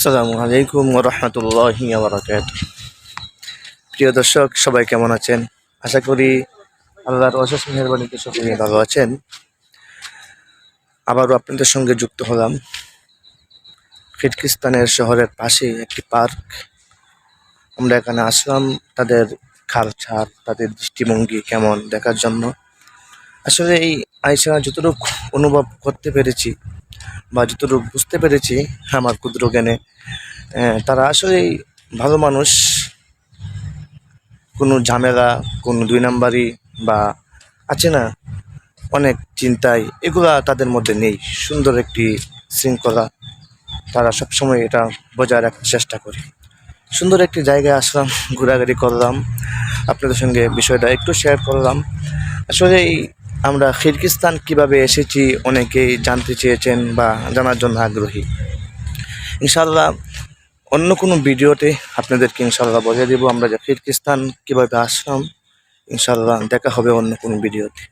আসসালামু আলাইকুম ওয়া রাহমাতুল্লাহি ওয়া বারাকাতুহু। প্রিয় দর্শক, সবাই কেমন আছেন? আশা করি আল্লাহর অশেষ মেহেরবানিতে সকলেই ভালো আছেন। আবারও আপনাদের সঙ্গে যুক্ত হলাম কিরগিজস্তানের শহরের পাশে একটি পার্ক। আমরা এখানে আসলাম তাদের কালচার, তাদের দৃষ্টিভঙ্গি কেমন দেখার জন্য। আসলে এই আইসা যতটুকু অনুভব করতে পেরেছি বা যতটুকু বুঝতে পেরেছি আমার ক্ষুদ্র জ্ঞানে, তারা আসলেই ভালো মানুষ। কোনো ঝামেলা, কোনো দুই নাম্বারি বা আছে না অনেক চিন্তায়, এগুলা তাদের মধ্যে নেই। সুন্দর একটি শৃঙ্খলা, তারা সবসময় এটা বজায় রাখার চেষ্টা করে। সুন্দর একটি জায়গায় আসলাম, ঘোরাঘুরি করলাম, আপনাদের সঙ্গে বিষয়টা একটু শেয়ার করলাম। আসলে আমরা কিরগিজস্তান কিভাবে এসেছি অনেকেই জানতে চেয়েছেন বা জানার জন্য আগ্রহী। ইনশাআল্লাহ অন্য কোনো ভিডিওতে আপনাদেরকে ইনশাআল্লাহ বলে দেবো আমরা যে কিরগিজস্তান কীভাবে আসলাম। ইনশাআল্লাহ দেখা হবে অন্য কোনো ভিডিওতে।